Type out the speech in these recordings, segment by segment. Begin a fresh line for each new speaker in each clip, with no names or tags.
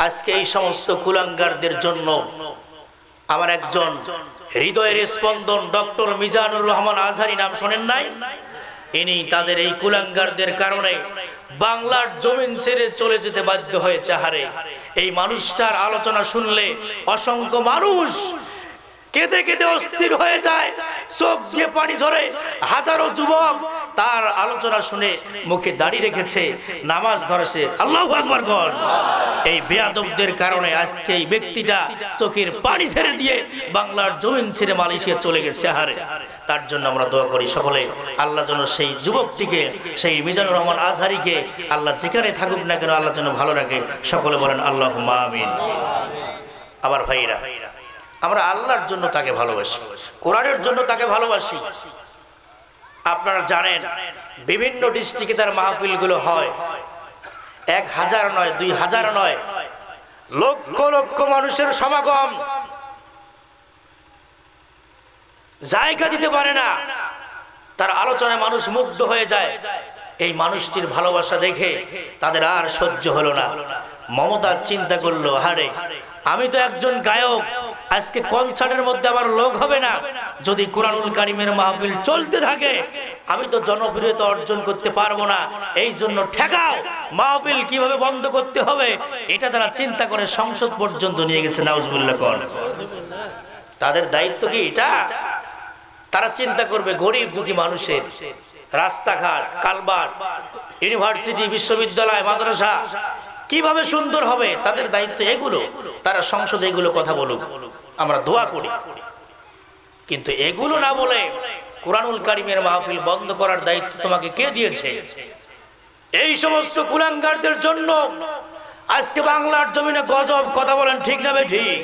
আজকে এই সমস্ত কুলাঙ্গারদের জন্য আমার একজন হৃদয়ের স্পন্দন ডক্টর মিজানুর রহমান আজহারী নাম শোনেন নাই? ইনি তাদের এই কুলাঙ্গারদের কারণে বাংলার জমিন ছেড়ে চলে যেতে বাধ্য হয়েছে। হারে এই মানুষটার আলোচনা শুনলে অসংখ্য মানুষ কেঁদে কেঁদে অস্থির হয়ে যায়, চোখ দিয়ে পানি ঝরে। হাজারো যুবক তার আলোচনা শুনে মুখে দাড়ি রেখেছে, নামাজ ধরেছে। আল্লাহু আকবার বল। এই বেয়াদবদের কারণে আজকে এই ব্যক্তিটা চোখের পানি ছেড়ে দিয়ে বাংলার জমিন ছেড়ে মালয়েশিয়া চলে গেছে। হারে তার জন্য আমরা দোয়া করি সকলে, আল্লাহ যেন সেই যুবকটিকে, সেই মিজানুর রহমান আজহারীকে আল্লাহ যেখানে থাকুক না কেন আল্লাহ যেন ভালো রাখে। সকলে বলেন আল্লাহুম্মা আমিন। আবার ভাইরা, আমরা আল্লাহর জন্য তাকে ভালোবাসি, কোরআনের জন্য তাকে ভালোবাসি। আপনারা জানেন বিভিন্ন ডিস্ট্রিক্টে তার মাহফিলগুলো হয়, 1000 নয়, 2000 নয়, লক্ষ লক্ষ মানুষের সমাগম। জায়গা দিতে পারে না, তার আলোচনায় মানুষ মুগ্ধ হয়ে যায়। এই মানুষটির ভালোবাসা দেখে তাদের আর সহ্য হলো না। মমতা চিন্তা করলো, হারে আমি তো একজন গায়ক, আজকে কনসার্টের মধ্যে আমার লোক হবে না। যদি কুরআনুল কারীমের মাহফিল চলতে থাকে আমি তো জনপ্রিয়তা অর্জন করতে পারবো না। এই জন্য ঠেকাও, মাহফিল কিভাবে বন্ধ করতে হবে এটা তারা চিন্তা করে সংসদ পর্যন্ত নিয়ে গেছে। নাউজুবিল্লাহ কোন তাদের দায়িত্ব কি এটা? তারা চিন্তা করবে গরিব দুঃখী মানুষের রাস্তাঘাট, কালভার্ট, ইউনিভার্সিটি, বিশ্ববিদ্যালয়, মাদ্রাসা কিভাবে সুন্দর হবে, তাদের দায়িত্ব এগুলো। তারা সংসদে এগুলো কথা বলুক, আমরা দোয়া করি। কিন্তু এগুলো না বলে কুরআনুল কারীমের মাহফিল বন্ধ করার দায়িত্ব তোমাকে কে দিয়েছে? এই সমস্ত কুলাঙ্গারদের জন্য আজকে বাংলার জমিনে গজব। কথা বলেন ঠিক না বেঠিক?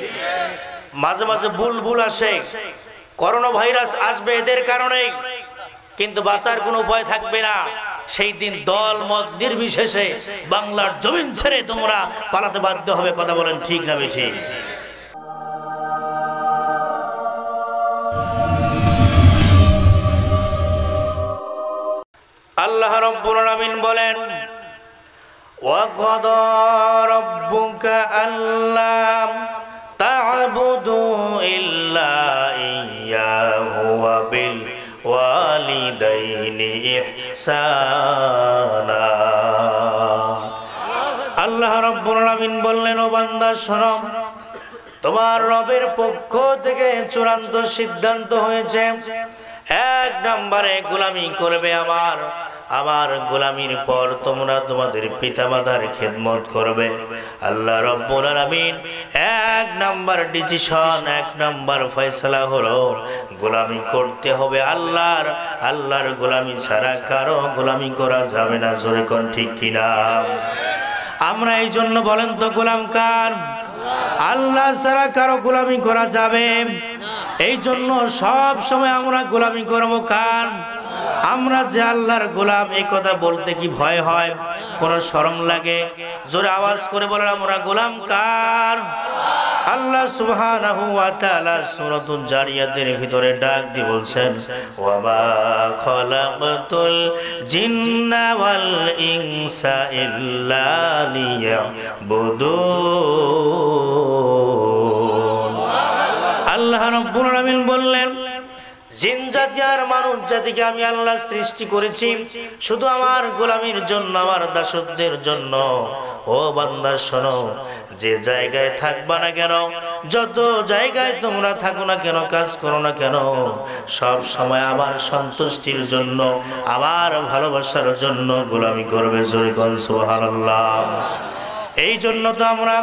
মাঝে মাঝে বুলবুল আসে, করোনা ভাইরাস আসবে এদের কারণে, কিন্তু বাঁচার কোনো উপায় থাকবে না। সেই দিন দল মত নির্বিশেষে বাংলার জমিন ছেড়ে তোমরা পালাতে বাধ্য হবে। কথা বলেন ঠিক না বেঠিক? আল্লাহ রাব্বুল আলামিন বলেন, ওয়া ক্বাদা রাব্বুকা আল্লা তা'বুদু ইল্লা ইয়্যাহু ওয়া বিল ওয়ালিদাইনি ইহসানা। আল্লাহ রাব্বুল আলামিন বললেন, ও বান্দা শোনো, তোমার রবের পক্ষ থেকে চূড়ান্ত সিদ্ধান্ত হয়েছে, 1 নম্বরে গোলামি করবে আমার গোলামির পর তোমরা তোমাদের পিতামাতার খেদমত করবে। আল্লাহ রাব্বুল আলামিন 1 নম্বর ডিসিশন, 1 নম্বর ফয়সালা হলো গোলামি করতে হবে আল্লাহর গোলামি ছাড়া কারো গোলামি করা যাবে না। জোরে কোন ঠিক কিনা? আমরা এই জন্য বলেন তো গোলাম কার? আল্লাহ ছাড়া কারো গোলামি করা যাবে? এই জন্য সব সময় আমরা গোলামি করব কার? আমরা যে আল্লাহর গোলাম, এই কথা বলতে কি ভয় হয়, কোন শরম লাগে? জোরে আওয়াজ করে বলেন, আমরা গোলাম কার? আল্লাহ সুবহানাহু ওয়া তাআলা সূরাতুল জারিয়াতের ভিতরে ডাক দিয়ে বলছেন, ওয়া মা খালাকাতুল জিন্না ওয়াল ইনসা ইল্লা লিয়াবুদুন। আল্লাহ রাব্বুল আলামিন বললেন, জিন জাতি আর মানুষ জাতিকে আমি আল্লাহ সৃষ্টি করেছি শুধু আমার গোলামির জন্য, আমার দাসত্বের জন্য। ও বান্দা শোনো, যে জায়গায় থাকবা না কেন, যত জায়গায় তোমরা থাকো না কেন, কাজ করো না কেন, সব সময় আমার সন্তুষ্টির জন্য, আমার ভালোবাসার জন্য গোলামি করবে। জোরে বল সুবহানাল্লাহ। এই জন্য তো আমরা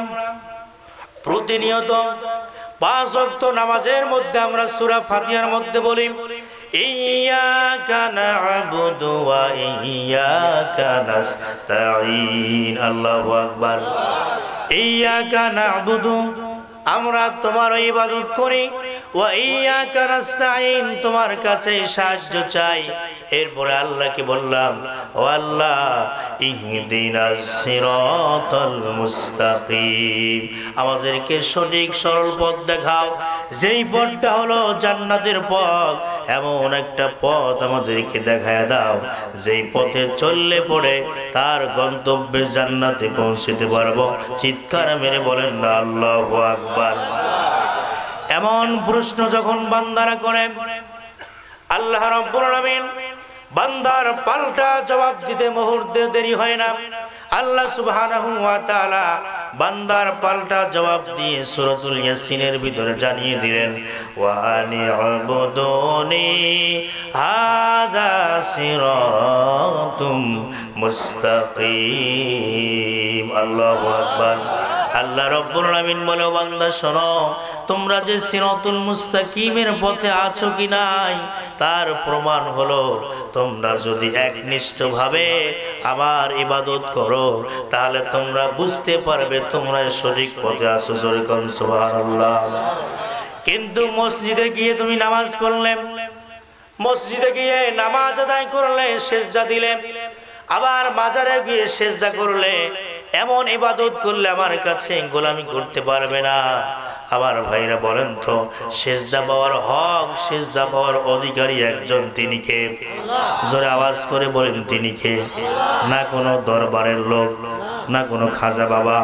প্রতিনিয়ত 5 ওয়াক্ত নামাজের মধ্যে আমরা সূরা ফাতিহার মধ্যে বলি, ইয়্যাকা না'বুদু ওয়া ইয়্যাকা নাস্তাঈন। আল্লাহু আকবার। ইয়্যাকা না'বুদু, আমরা তোমার ইবাদত করি, ওয়া ইয়্যাকা নাস্তাঈন, তোমার কাছে সাহায্য চাই। এরপরে আল্লাহকে বললাম, ও আল্লাহ ইহদিনাস সিরাতাল মুস্তাকিম, আমাদেরকে সঠিক সরল পথ দেখাও। যেই পথটা হলো জান্নাতের পথ, এমন একটা পথ আমাদেরকে দেখায় দাও যেই পথে চললে পড়ে তার গন্তব্যে জান্নাতে পৌঁছতে পারবো। চিৎকার মেরে বলেন না আল্লাহু আকবার। এমন প্রশ্ন যখন বান্দারা করে, আল্লাহ রাব্বুল আলামিন বান্দার পাল্টা জবাব দিতে মুহূর্তে দেরি হয় না। আল্লাহ সুবহানাহু ওয়া তাআলা বান্দার পাল্টা জবাব দিয়ে সূরাতুল ইয়াসিনের ভিতরে জানিয়ে দিলেন, ওয়া আনি'বুদুনি হাযা সিরাতুম মুস্তাকিম। আল্লাহু আকবার। আল্লাহ রাব্বুল আলামিন বলে, বান্দা শোনো, তোমরা যে সিরাতুল মুস্তাকিমের পথে আছো কি নাই তার প্রমাণ হলো তোমরা যদি একনিষ্ঠভাবে আমার ইবাদত করো তাহলে তোমরা বুঝতে পারবে তোমরা সঠিক পথে আছো। জোরে কোন সুবহানাল্লাহ। কিন্তু মসজিদে গিয়ে তুমি নামাজ পড়লে, মসজিদে গিয়ে নামাজ আদায় করলে, সেজদা দিলে, আবার মাজারে গিয়ে সেজদা করলে, এমন ইবাদত করলে আমার কাছে গোলামি করতে পারবে না। আমার ভাইরা বলেন তো, সেজদা পাওয়ার হক, সেজদা পাওয়ার অধিকারী একজন, তিনি কে? জোরে আওয়াজ করে বলেন, তিনি কে? না কোনো দরবারের লোক, না কোনো খাজা বাবা,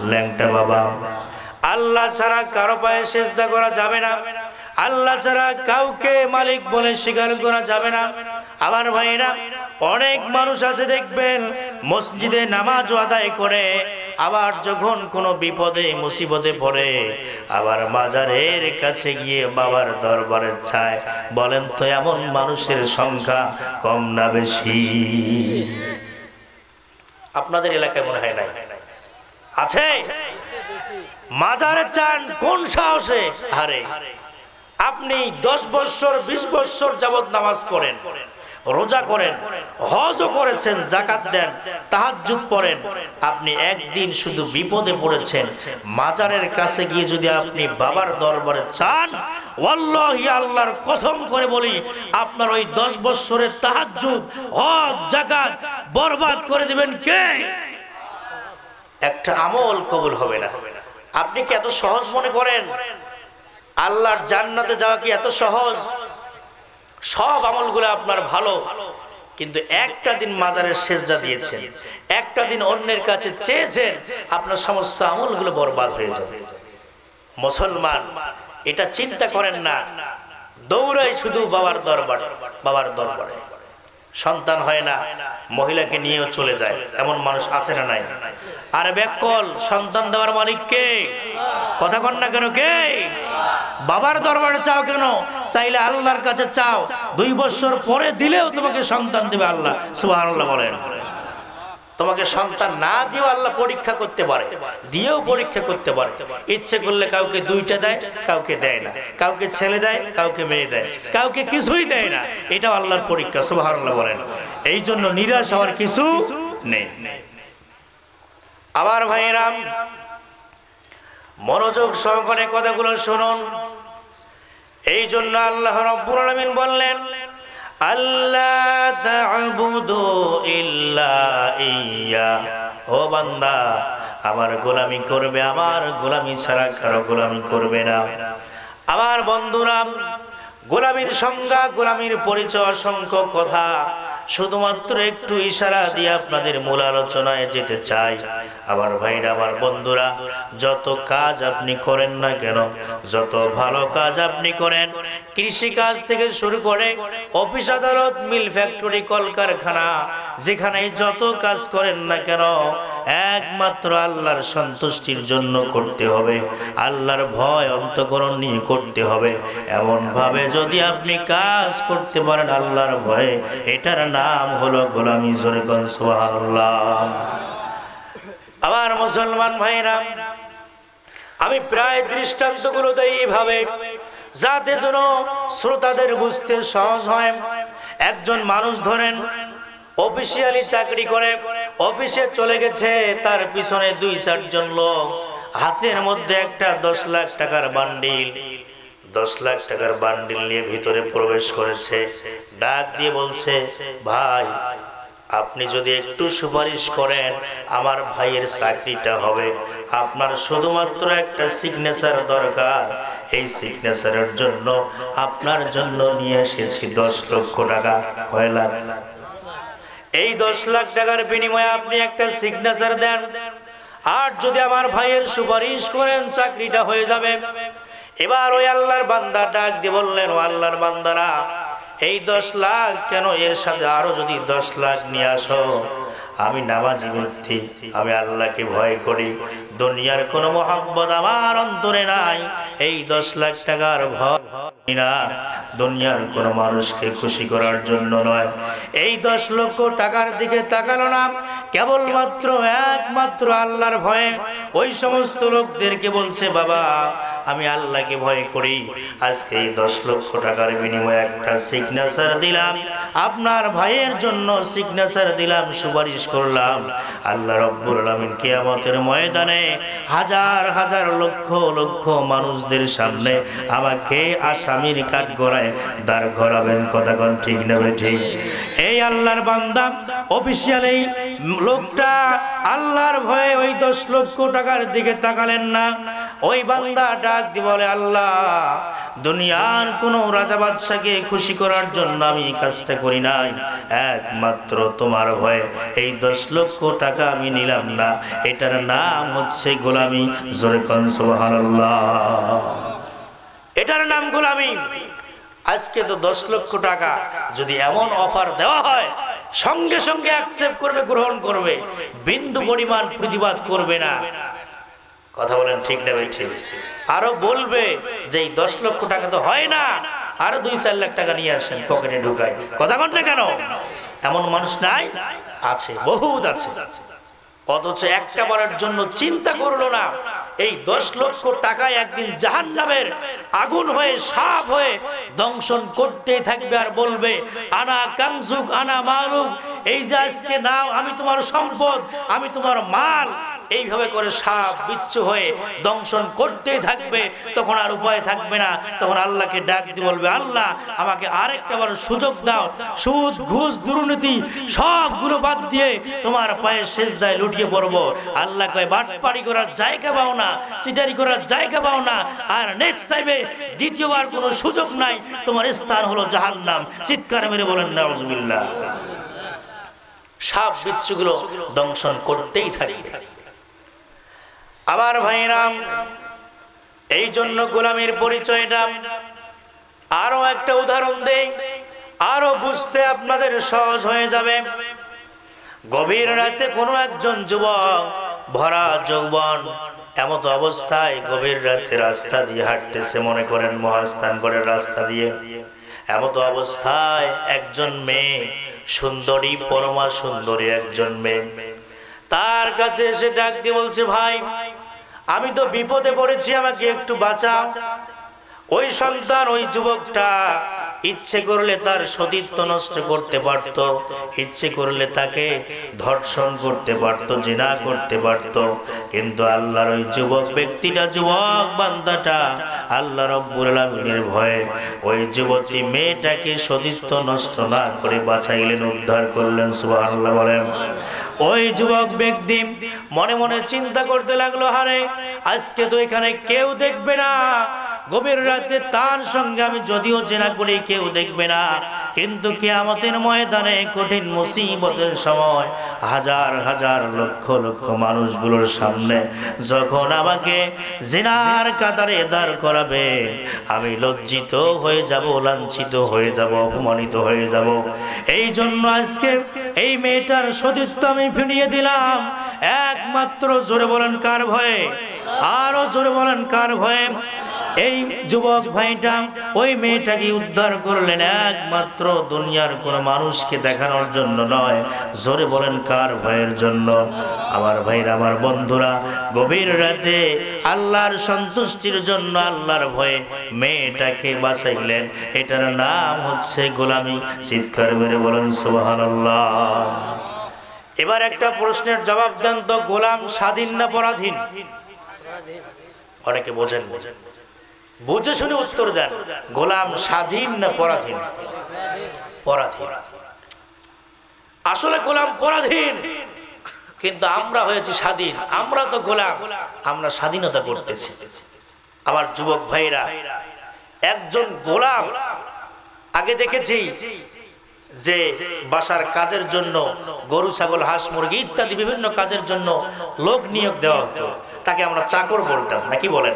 ল্যাংটা বাবা। আল্লাহ ছাড়া কারো পায়ে সেজদা করা যাবে না। আল্লাহ ছাড়া কাউকে মালিক বলে স্বীকার করা যাবে না। আমার ভাইরা, অনেক মানুষ আছে দেখবেন মসজিদে নামাজ আদায় করে, আবার যখন কোনো বিপদে মুসিবতে পড়ে আবার মাজারের কাছে গিয়ে বাবার দরবারে চায়। বলেন তো এমন মানুষের সংখ্যা কম না বেশি? আপনাদের এলাকায় মনে হয় নাই? আছে? মাজারে চান কোন সাহসে? আরে আপনি 10 বছর 20 বছর যাবত নামাজ পড়েন, রোজা করেন, হজও করেছেন, যাকাত দেন, তাহাজ্জুদ পড়েন, আপনি একদিন শুধু বিপদে পড়েছেন, মাজারের কাছে গিয়ে যদি আপনি বাবার দরবারে চান, ওয়াল্লাহি আল্লাহর কসম করে বলি আপনার ওই 10 বছরের তাহাজ্জুদ, হজ, যাকাত বরবাদ করে দিবেন কে? একটা আমল কবুল হবে না। আপনি কি এত সহজ মনে করেন আল্লাহর জান্নাতে যাওয়া কি এত সহজ? সব আমলগুলো আপনার ভালো, কিন্তু একটা দিন মাজারে সেজদা দিয়েছেন, একটা দিন অন্যের কাছে চেয়েছেন, আপনার সমস্ত আমলগুলো বরবাদ হয়ে যাবে। মুসলমান এটা চিন্তা করেন না, দৌড়াই শুধু বাবার দরবারে, বাবার দরবারে। সন্তান হয় না, মহিলাকে নিয়েও চলে যায়, এমন মানুষ আছে না নাই? আর ব্যাকল সন্তান দেওয়ার মালিক কে? কথা কন না কেন? কে? বাবার দরবারে চাও কেন? চাইলে আল্লাহর কাছে চাও, 2 বছর পরে দিলেও তোমাকে সন্তান দেবে আল্লাহ। সুবহানাল্লাহ বলেন। তোমাকে সন্তান না দিয়েও আল্লাহ পরীক্ষা করতে পারে, দিয়েও পরীক্ষা করতে পারে। ইচ্ছে করলে কাউকে 2টা দেয়, কাউকে দেয় না, কাউকে ছেলে দেয়, কাউকে মেয়ে দেয়, কাউকে কিছুই দেয় না। এটাও আল্লাহর পরীক্ষা। সুবহানাল্লাহ বলেন। এই জন্য নিরাশ হওয়ার কিছু নেই। আমার ভাইরা, মনোযোগ সহকারে কথাগুলো শুনুন। এই জন্য আল্লাহ রাব্বুল আলামিন বললেন, আল্লাহ তা'বুদু ইল্লা ইয়্যা। ও বান্দা, আমার গোলামি করবে, আমার গোলামি ছাড়া কারো গোলামি করবে না। আমার বন্ধুরা, গোলামির সংজ্ঞা, গোলামির পরিচয়, অসংখ্য কথা, শুধুমাত্র একটু ইশারা দিয়ে আপনাদের মূল আলোচনায় যেতে চাই। আমার ভাইরা, আমার বন্ধুরা, যত কাজ আপনি করেন না কেন, যত ভালো কাজ আপনি করেন, কৃষি কাজ থেকে শুরু করে অফিস আদালত, মিল, ফ্যাক্টরি, কলকারখানা, যেখানে যত কাজ করেন না কেন, একমাত্র আল্লাহর সন্তুষ্টির জন্য করতে হবে, আল্লাহর ভয় অন্তঃকরণ নিয়ে করতে হবে। এমন ভাবে যদি আপনি কাজ করতে পারেন আল্লাহর ভয়ে, এটার নাম হলো গোলামি। জোরে বলেন সুবহানাল্লাহ। আমার মুসলমান ভাইরা, আমি প্রায় দৃষ্টান্তগুলো দেই এইভাবে, যাতে যেন শ্রোতাদের বুঝতে সহজ হয়। একজন মানুষ ধরেন অফিসিয়ালি চাকরি করে, অফিসে চলে গেছে, তার পিছনে 2-4 জন লোক, হাতের মধ্যে একটা 10 লাখ টাকার বান্ডিল, 10 লাখ টাকার বান্ডিল নিয়ে ভিতরে প্রবেশ করেছে। ডাক দিয়ে বলছে, ভাই আপনি যদি একটু সুপারিশ করেন আমার ভাইয়ের চাকরিটা হবে, আপনার শুধুমাত্র একটা সিগনেচার দরকার। এই সিগনেচারের জন্য আপনার জন্য নিয়ে এসেছি 10 লক্ষ টাকা। কয় লাখ? এই 10 লাখ টাকার বিনিময়ে আপনি একটা সিগনেচার দেন, আর যদি আমার ভাইয়ের সুপারিশ করেন চাকরিটা হয়ে যাবে। এবার ওই আল্লাহর বান্দা ডাক দিয়ে বললেন, ও আল্লাহর বান্দারা, এই 10 লাখ কেন, এর সাথে আরো যদি 10 লাখ নিয়ে আসো। আমি নামাজি ব্যক্তি, আমি আল্লাহকে ভয় করি, দুনিয়ার কোনো মহব্বত আমার অন্তরে নাই। এই 10 লাখ টাকার ভয় না, দুনিয়ার কোনো মানুষকে খুশি করার জন্য নয়। এই 10 লক্ষ টাকার দিকে তাকালো না, কেবলমাত্র একমাত্র আল্লাহর ভয়ে ওই সমস্ত লোকদেরকে বলছে, বাবা আমি আল্লাহকে ভয় করি, আজকে এই 10 লক্ষ টাকার বিনিময়ে একটা সিগনেচার দিলাম, আপনার ভাইয়ের জন্য সিগনেচার দিলাম, সুপারিশ করলাম। আল্লাহ রাব্বুল আলামিন কিয়ামতের ময়দানে হাজার হাজার লক্ষ লক্ষ মানুষদের সামনে আমাকে আসামির কাঠগড়ায় দাঁড় করাবেন। কথা কোন ঠিক নেবে ঠিক? এই আল্লাহর বান্দা অফিসিয়াল এই লোকটা আল্লাহর ভয়ে ওই 10 লক্ষ টাকার দিকে তাকালেন না। ওই বান্দা ডাক দিয়ে বলে, আল্লাহ দুনিয়ার কোনো রাজা বাদশাকে খুশি করার জন্য আমি এই কাজটা করি নাই, একমাত্র তোমার ভয়ে এই 10 লক্ষ টাকা আমি নিলাম না। এটার নাম হচ্ছে গোলামি। জোরে কোন সুবহানাল্লাহ। এটার নাম গোলামি। আজকে তো 10 লক্ষ টাকা যদি এমন অফার দেওয়া হয়, সঙ্গে সঙ্গে অ্যাকসেপ্ট করবে, গ্রহণ করবে, বিন্দু পরিমাণ প্রতিবাদ করবে না। কথা বলেন ঠিক না ঠিক? আরো বলবে যে এই 10 লক্ষ টাকা তো হয় না, আরো 2-4 লাখ টাকা নিয়ে আসেন, পকেটে ঢুকাই। কথা বলতে কেন? এমন মানুষ নাই? আছে, বহুত আছে। অথচ একটা বারের জন্য চিন্তা করলো না এই 10 লক্ষ টাকায় একদিন জাহান্নামের আগুন হয়ে, সাপ হয়ে দংশন করতেই থাকবে, আর বলবে আনা কানজুক আনা মালুক, এই যে আজকে নাও, আমি তোমার সম্পদ, আমি তোমার মাল। এইভাবে করে সাপ বিচ্ছু হয়ে দংশন করতেই থাকবে। তখন আর উপায় থাকবে না, তখন আল্লাহকে ডাক দিয়ে বলবে, আল্লাহ আমাকে আরেকটা বার সুযোগ দাও, সুদ ঘুষ দুর্নীতি সবগুলো বাদ দিয়ে তোমার পায়ে সেজদায় লুটিয়ে পড়বো। আল্লাহ কয়, বাটপাড়ি করার জায়গা পাও না, সিটারি করার জায়গা পাও না, আর নেক্সট টাইমে দ্বিতীয়বার কোনো সুযোগ নাই, তোমার স্থান হলো জাহান্নাম। চিৎকার মেরে বলেন নাউজুবিল্লাহ। সাপ বিচ্ছুগুলো দংশন করতেই থাকবে। আমার ভাইরাম, এই জন্য গোলামের পরিচয়টা আরো একটা উদাহরণ দেই, আরো বুঝতে আপনাদের সহজ হয়ে যাবে। গভীর রাতে কোনো একজন যুবক, ভরা যৌবন, এমত অবস্থায় গভীর রাতে রাস্তা দিয়ে হাঁটতেছে, মনে করেন মহাস্থানগড়ের রাস্তা দিয়ে। এমত অবস্থায় একজন মেয়ে, সুন্দরী, পরমা সুন্দরী একজন মেয়ে তার কাছে এসে ডাক দিয়ে বলছে, ভাই আমি তো বিপদে পড়েছি, আমাকে একটু বাঁচাও। ওই সন্তান, ওই যুবকটা ইচ্ছে করলে তার সতীত্ব নষ্ট করতে পারত, ইচ্ছে করলে তাকে ধর্ষণ করতে পারত, জিনা করতে পারত, কিন্তু আল্লাহর ওই যুবক ব্যক্তিটা, যুবক বান্দাটা আল্লাহ রাব্বুল আলামিনের ভয়ে ওই যুবতী মেয়েটাকে সতীত্ব নষ্ট না করে বাঁচাইলেন, উদ্ধার করলেন। সুবহানাল্লাহ বলেন। ওই যুবক ব্যক্তি মনে মনে চিন্তা করতে লাগলো, হারে আজকে তো এখানে কেউ দেখবে না, গভীর রাতে তার সঙ্গে আমি যদিও জেনা করি কেউ দেখবে না, কিন্তু কিয়ামতের ময়দানে কঠিন মুসিবতের সময় হাজার হাজার লক্ষ লক্ষ মানুষগুলোর সামনে যখন আমাকে জিনার কাতারে দাঁড় করাবে, আমি লজ্জিত হয়ে যাব, লাঞ্ছিত হয়ে যাব, অপমানিত হয়ে যাব। এই জন্য আজকে এই মেয়েটার সতীত্ব আমি ফিরিয়ে দিলাম, একমাত্র, জোরে বলেন কার ভয়ে? আরো জোরে বলেন কার ভয়ে? এই যুবক ভাইটা ওই মেয়েটাকে উদ্ধার করলেন একমাত্র দুনিয়ার কোন মানুষকে দেখানোর জন্য নয়। জোরে বলেন কার ভয়ের জন্য? আমার ভাইরা, আমার বন্ধুরা, গভীর রাতে আল্লাহর সন্তুষ্টির জন্য, আল্লাহর ভয়ে মেয়েটাকে বাঁচাইলেন। এটার নাম হচ্ছে গোলামি। চিৎকার মেরে বলেন সুবহানাল্লাহ। এবার একটা প্রশ্নের জবাব দেন তো, গোলাম স্বাধীন না পরাধীন? অনেকে বোঝেন, বুঝে শুনে উত্তর দেন। গোলাম স্বাধীন না পরাধীন? পরাধীন। আসলে গোলাম পরাধীন, কিন্তু আমরা হয়েছি স্বাধীন। আমরা তো গোলাম, আমরা স্বাধীনতা করতেছি। আমার যুবক ভাইরা, একজন গোলাম আগে দেখেছি যে বাসার কাজের জন্য গরু ছাগল হাঁস মুরগি ইত্যাদি বিভিন্ন কাজের জন্য লোক নিয়োগ দেওয়া হতো, তাকে আমরা চাকর বলতাম, নাকি বলেন?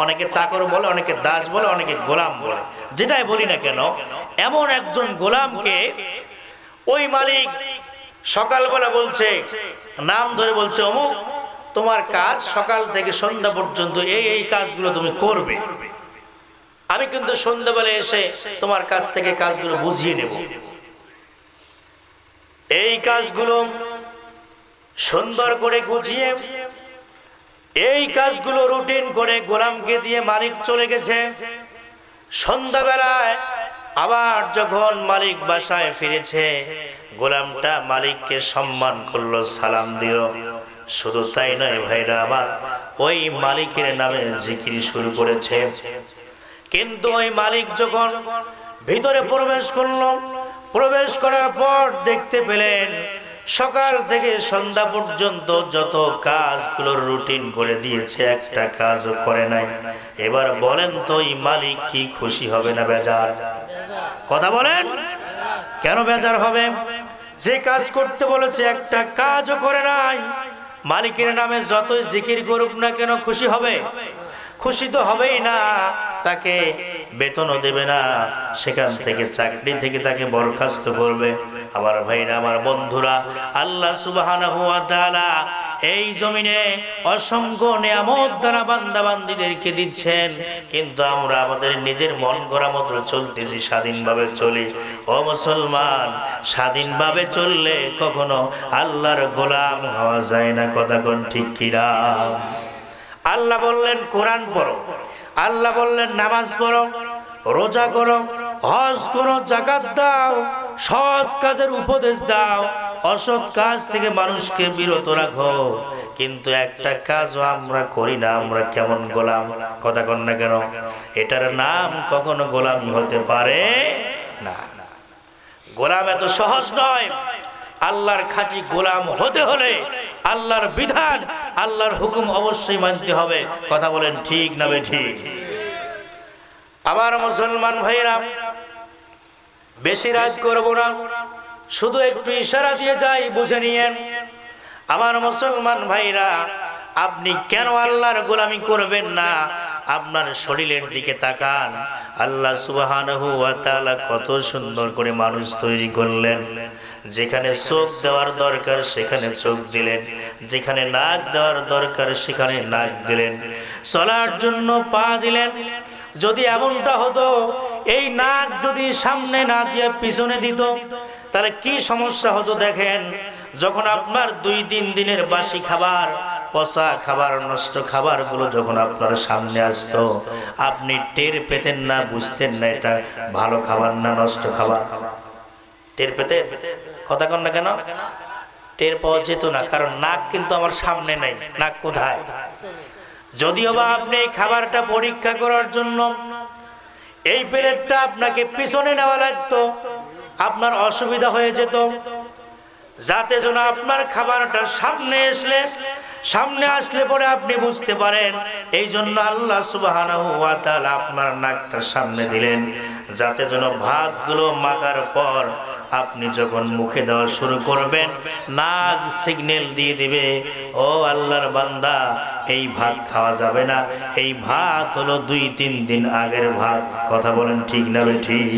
অনেকে চাকর বলে, অনেকে দাস বলে, অনেকে গোলাম বলে, যেটাই বলি না কেন। এমন একজন গোলামকে ওই মালিক সকালবেলা বলছে, নাম ধরে বলছে, অমুক তোমার কাজ সকাল থেকে সন্ধ্যা পর্যন্ত এই কাজগুলো তুমি করবে, আমি কিন্তু সন্ধ্যাবেলা এসে তোমার কাছ থেকে কাজগুলো বুঝিয়ে নেব। এই কাজগুলো সুন্দর করে গুছিয়ে এই কাজগুলো রুটিন করে গোলামকে দিয়ে মালিক চলে গেছে। সন্ধ্যাবেলায় আবার যখন মালিক বাসায় ফিরেছে, গোলামটা মালিককে সম্মান করলো, সালাম দিল। শুধু তাই নয় ভাইরা আমার, ওই মালিকের নামে জিকির শুরু করেছে। কিন্তু ওই মালিক যখন ভিতরে প্রবেশ করলো, প্রবেশ করার পর দেখতে পেলেন সকাল থেকে সন্ধ্যা পর্যন্ত যত কাজগুলো রুটিন করে দিয়েছে একটা কাজও করে নাই। এবার বলেন তো এই মালিক কি খুশি হবে না বেজার? কথা বলেন, কেন বেজার হবে? যে কাজ করতে বলেছে একটা কাজও করে নাই। মালিকের নামে যতই জিকির করুক না কেন খুশি হবে? খুশি তো হবেই না, তাকে বেতনও দেবে না, সেখান থেকে চাকরি থেকে তাকে বরখাস্ত করবে। আমার ভাইরা, আমার বন্ধুরা, আল্লাহ সুবহানাহু ওয়া তাআলা এই জমিনে অসংখ্য নিয়ামত দ্বারা বান্দা বান্দীদেরকে দিচ্ছেন, কিন্তু আমরা আমাদের নিজের মন গড়া মতো চলতেছি, স্বাধীনভাবে চলি। ও মুসলমান, স্বাধীনভাবে চললে কখনো আল্লাহর গোলাম হওয়া যায় না। কথা কোন ঠিক কিনা? আল্লাহ বললেন কোরআন পড়ো, আল্লাহ বললেন নামাজ পড়ো, রোজা করো, হজ করো, যাকাত দাও, সৎ কাজের উপদেশ দাও, অসৎ কাজ থেকে মানুষকে বিরত রাখো। কিন্তু একটা কাজও আমরা করি না। আমরা কেমন গোলাম? কথা কন না কেন? এটার নাম কখনো গোলামি হতে পারে না। গোলাম এত সহজ নয়। আল্লাহর খাঁটি গোলাম হতে হলে আল্লাহর বিধান, আল্লাহর হুকুম অবশ্যই মানতে হবে। কথা বলেন ঠিক না বেঠিক? আমার মুসলমান ভাইরা, বেশি রাজ করব না, শুধু একটু ইশারা দিয়ে যাই, বুঝে নিয়েন। আমার মুসলমান ভাইরা, আপনি কেন আল্লাহর গোলামি করবেন না? আপনার শরীরের দিকে তাকান। আল্লাহ সুবহানাহু ওয়া তাআলা কত সুন্দর করে মানুষ তৈরি করলেন। যেখানে চোখ দেওয়ার দরকার সেখানে চোখ দিলেন, যেখানে নাক দেওয়ার দরকার সেখানে নাক দিলেন, চলার জন্য পা দিলেন। যদি এমনটা হতো, এই নাক যদি সামনে না দিয়ে পিছনে দিত, তাহলে কি সমস্যা হতো দেখেন। যখন আপনার 2-3 দিনের বাসি খাবার, পচা খাবার, নষ্ট খাবারগুলো যখন আপনার সামনে আসতো, আপনি টের পেতেন না, বুঝতেন না এটা ভালো খাবার না নষ্ট খাবার? টের পেতেন? কথা কন না কেন? টের পাওয়া যেত না, কারণ নাক কিন্তু আমার সামনে নাই। নাক কোথায়? যদিও বা আপনি এই খাবারটা পরীক্ষা করার জন্য এই প্লেটটা আপনাকে পিছনে নেওয়া লাগতো, আপনার অসুবিধা হয়ে যেত। যাতে যেন আপনার খাবারটা সামনে আসলে পরে আপনি বুঝতে পারেন। এই জন্য আল্লাহ সুবহানাহু ওয়া তাআলা আপনার নাকটা সামনে দিলেন, যাতে যেন ভাতগুলো মাখার পর আপনি যখন মুখে দেওয়া শুরু করবেন, নাক সিগন্যাল দিয়ে দিবে, ও আল্লাহর বান্দা, এই ভাত খাওয়া যাবে না, এই ভাত হলো 2-3 দিন আগের ভাত। কথা বলেন ঠিক না বেঠিক?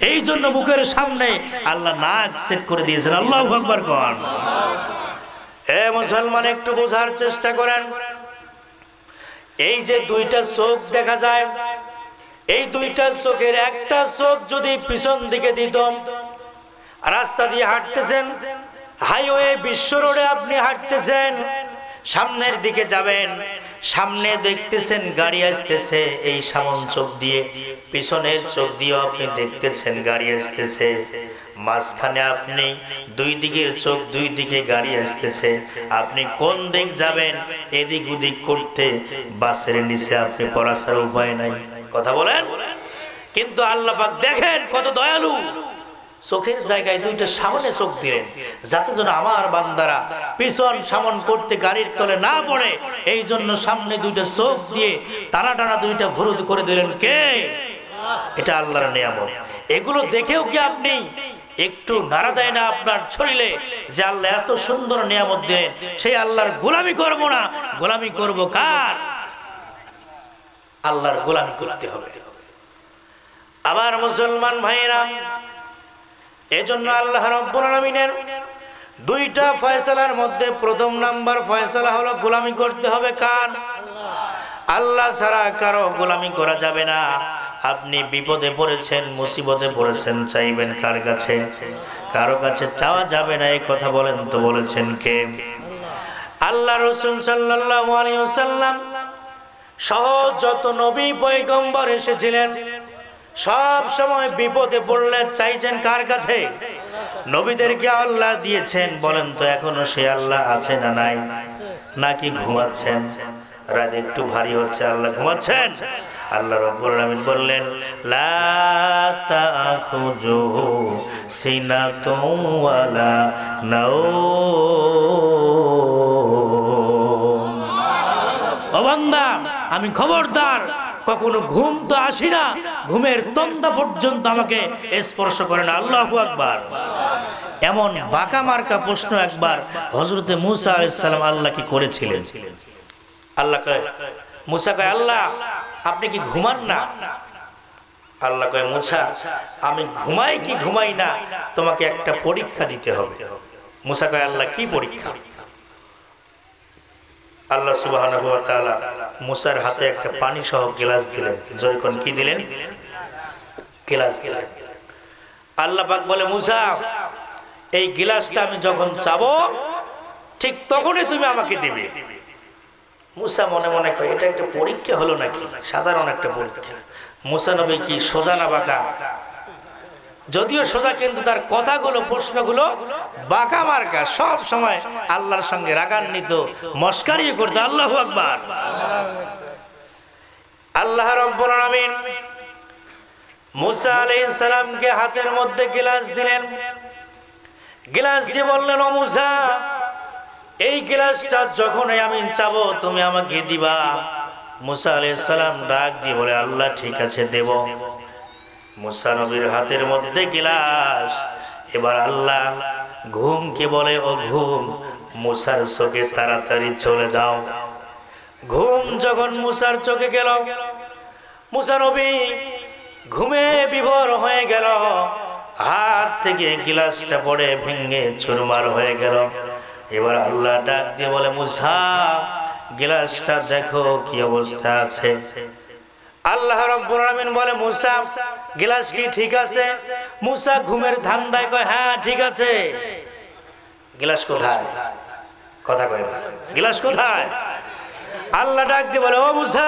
এই জন্য মুখের সামনে আল্লাহ নাক সেট করে দিয়েছেন। আল্লাহু আকবার কোন। এ মুসলমান, একটু বোঝার চেষ্টা করেন। এই যে 2টা চোখ দেখা যায়, এই 2টা চোখের একটা চোখ যদি পিছন দিকে দিত, রাস্তা দিয়ে হাঁটতেছেন, হাইওয়ে বিশ্ব রোডে আপনি হাঁটতেছেন, সামনের দিকে যাবেন, সামনে দেখতেছেন গাড়ি আসতেছে, এই সামন চোখ দিয়ে, পিছনের চোখ দিয়ে আপনি দেখতেছেন গাড়ি আসতেছে, মাঝখানে আপনি 2 দিকের চোখ, 2 দিকে গাড়ি আসতেছে, আপনি কোন দিক যাবেন এদিক ওদিক করতে বাসের নিচে আপনি পড়াশার উপায় নাই। কথা বলেন। কিন্তু আল্লাহ পাক দেখেন কত দয়ালু, চোখের জায়গায় দুইটা সামনে চোখ দিলেন, যাতে যেন আমার বান্দারা পিছন সামন করতে গাড়ির তলে না পড়ে, এই জন্য সামনে দুইটা চোখ দিয়ে টানা টানা দুইটা ভুরুত করে দিলেন। কে? এটা আল্লাহর নিয়ামত। এগুলো দেখেও কি আপনি একটু নাড়া দেয় না আপনার শরীরে যে আল্লাহ এত সুন্দর নিয়ামত দেন, সেই আল্লাহর গোলামি করব না? গোলামি করব কার? আল্লাহর গোলামি করতে হবে। আবার মুসলমান ভাইরা, এজন্য আল্লাহ রাব্বুল আলামিনের দুইটা ফয়সালার মধ্যে প্রথম নাম্বার ফয়সালা হলো গোলামি করতে হবে কার? আল্লাহ ছাড়া কারো গোলামি করা যাবে না। আপনি বিপদে পড়েছেন, মুসিবতে পড়েছেন, চাইবেন কার কাছে? কারো কাছে চাওয়া যাবে না। এই কথা বলেন তো, বলেছেন কে? আল্লাহ রাসূল সাল্লাল্লাহু আলাইহি ওয়াসাল্লাম সহ যত নবী পয়গম্বর এসেছিলেন, সব সময় বিপদে পড়লে চাইছেন কার কাছে? নবীদেরকে আল্লাহ দিয়েছেন। বলেন তো এখনো সে আল্লাহ আছে না নাই? নাকি ঘুমাচ্ছেন? রাত একটু ভারী হচ্ছে, আল্লাহ ঘুমাচ্ছেন? আল্লাহ রাব্বুল আলামিন বললেন, লা তাখুযুহু সিনাতুন ওয়ালা নাওম। ও বান্দা, আমি খবরদার, কখনো ঘুম তো আসি না, ঘুমের তন্দা পর্যন্ত আমাকে স্পর্শ করে না। আল্লাহু আকবার। এমন বাঁকা মার্কা প্রশ্ন একবার হযরতে মূসা আলাইহিস সালাম আল্লাহকে করেছিলেন। আল্লাহ কয়, মূসা কয়, আল্লাহ আপনি কি ঘুমান না? আল্লাহ কয়, মূসা আমি ঘুমাই কি ঘুমাই না, তোমাকে একটা পরীক্ষা দিতে হবে। মূসা কয়, আল্লাহ কি পরীক্ষা? আল্লাহ সুবহানাহু ওয়া তাআলা মূসার হাতে একটা পানি সহ গ্লাস দিলেন। যখন কি দিলেন? গ্লাস দিলেন। আল্লাহ পাক বলে, মূসা এই গ্লাসটা আমি যখন চাবো ঠিক তখনই তুমি আমাকে দিবে। মূসা মনে মনে কয়, এটা একটা পরীক্ষা হলো নাকি? সাধারণ একটা পরীক্ষা। মূসা নবী কি সোজা না বাঁকা? যদিও সোজা, কিন্তু তার কথাগুলো, প্রশ্নগুলো বাঁকা মার্কা। সব সময় আল্লাহর সঙ্গে রাগান্বিত, মস্কারি করতে। আল্লাহু আকবার। আল্লাহ রাব্বুল আলামিন মূসা আলাইহিস সালামকে হাতের মধ্যে গ্লাস দিলেন। গ্লাস দিয়ে বললেন, ও মূসা, এই গ্লাসটা যখন আমি চাবো তুমি আমাকে দিবা। মূসা আলাইহিস সালাম ডাক দিয়ে বলে, আল্লাহ ঠিক আছে, দেব। মূসা নবীর হাতের মধ্যে গ্লাস। এবার আল্লাহ ঘুমকে বলে, ও ঘুম, মূসার চোখে তাড়াতাড়ি চলে যাও। ঘুম যখন মূসার চোখে গেল, মূসা নবী ঘুমে বিভোর হয়ে গেল। হাত থেকে গ্লাসটা পড়ে ভেঙে চুরমার হয়ে গেল। এবার আল্লাহ ডাক দিয়ে বলে, মূসা গ্লাসটা দেখো কি অবস্থা আছে। আল্লাহ রাব্বুল আলামিন বলে, মূসা গ্লাস কি ঠিক আছে? মূসা ঘুমের ধান্দায় কয়, হ্যাঁ ঠিক আছে। গ্লাস কোথায়? কথা কয় না। গ্লাস কোথায়? আল্লাহ ডাক দিয়ে বলে, ও মূসা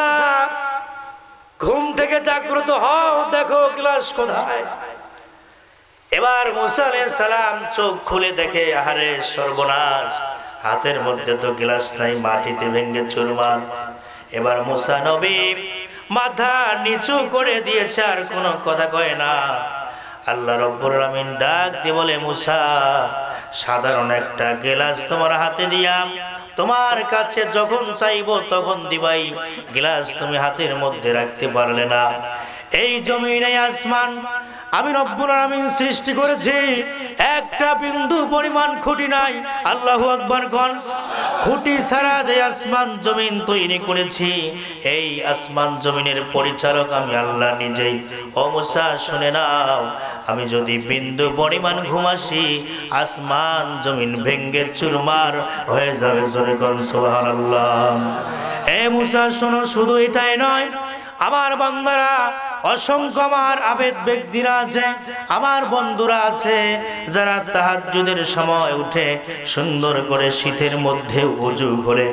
ঘুম থেকে জাগ্রত হও, দেখো গ্লাস কোথায়। এবার মূসা আলাইহিস সালাম চোখ খুলে দেখে, আহারে সর্বনাশ, হাতের মধ্যে তো গ্লাস নাই, মাটিতে ভেঙে চুরমার। এবার মূসা নবী মাথা নিচু করে দিয়েছে, আর কোনো কথা কয় না। আল্লাহ রাব্বুল আলামিন ডাক দিয়ে বলে, মূসা সাধারণ একটা গ্লাস তোমার হাতে দিয়াম, তোমার কাছে যখন চাইবো তখন দিবাই। গ্লাস তুমি হাতের মধ্যে রাখতে পারলে না। এই জমিন, এই আসমান আমি রব্বুল আলামিন সৃষ্টি করেছি, একটা বিন্দু পরিমাণ খুঁটি নাই। আল্লাহু আকবার কোন। খুঁটি ছাড়া যে আসমান জমিন তৈরি করেছি, এই আসমান জমিনের পরিচালক আমি আল্লাহ নিজেই। ও মূসা শুনে নাও, আমি যদি বিন্দু পরিমাণ ঘুমাসি, আসমান জমিন ভেঙ্গে চুরমার হয়ে যাবে। জোরে কোন সুবহানাল্লাহ। এ মূসা শোনো, শুধু এটাই নয়, আমার বান্দারা অসংখ্য আমার আবেদ ব্যক্তিরা আছে, আমার বন্ধুরা আছে, যারা তাহাজ্জুদের সময় উঠে সুন্দর করে শীতের মধ্যে ওযু করে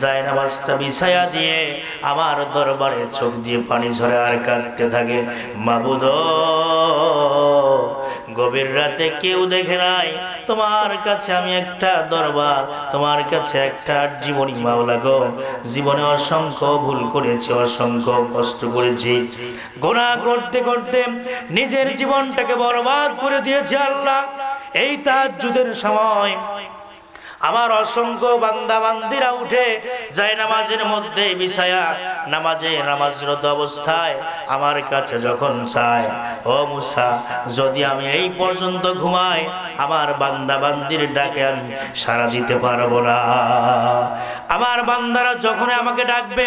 যায় নামাজটা বিছায়া দিয়ে আমার দরবারে চোখ দিয়ে পানি ঝরে আর কাঁদতে থাকে, মাবুদ গভীর রাতে কেউ দেখে নাই, তোমার কাছে আমি একটা দরবার, তোমার কাছে একটা জীবনী মাওলা গো। জীবনে অসংখ্য ভুল করেছি, অসংখ্য কষ্ট করেছি, গুনাহ করতে করতে নিজের জীবনটাকে বরবাদ করে দিয়েছি আল্লাহ। এই তাহাজ্জুদের সময় আমার অসংখ্য বান্দা বান্দিরা উঠে যায় নামাজের মধ্যে বিছায়া নামাজরত অবস্থায় আমার কাছে যখন চায়, ও মুসা, যদি আমি এই পর্যন্ত ঘুমাই আমার বান্দা বান্দির ডাকে আমি সাড়া দিতে পারবো না। আমার বান্দারা যখন আমাকে ডাকবে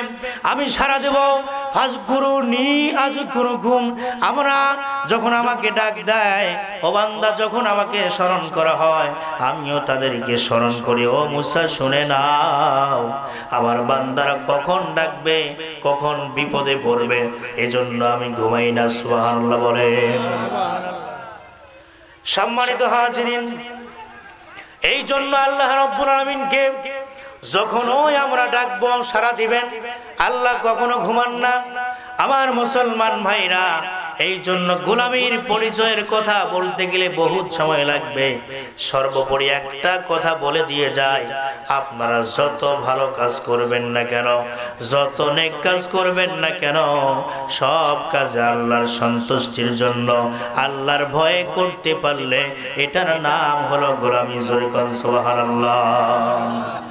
আমি সাড়া দেব। ফাজকুরুনি আযকুরুকুম, আমরা যখন আমাকে ডাক দেয়, ও বান্দা যখন আমাকে স্মরণ করা হয় আমিও তাদেরকে স্মরণ করি। ও মুসা, শুনে নাও, আমার বান্দারা কখন ডাকবে, কখন বিপদে পড়বে, এজন্য আমি ঘুমাই না। সুবহানাল্লাহ বলেন। সম্মানিত হাজিরিন, এই জন্য আল্লাহ রাব্বুল আলামিনকে যখন ওই আমরা ডাকবো সাড়া দিবেন। আল্লাহ কখনো ঘুমান না। আমার মুসলমান ভাইরা, এই জন্য গোলামীর পরিচয়ের কথা বলতে গেলে বহুত সময় লাগবে। সর্বোপরি একটা কথা বলে দিয়ে যায়, আপনারা যত ভালো কাজ করবেন না কেন, যত নেক কাজ করবেন না কেন, সব কাজে আল্লাহর সন্তুষ্টির জন্য, আল্লাহর ভয়ে করতে পারলে এটার নাম হলো গোলামী। জোরে কোন সুবহানাল্লাহ।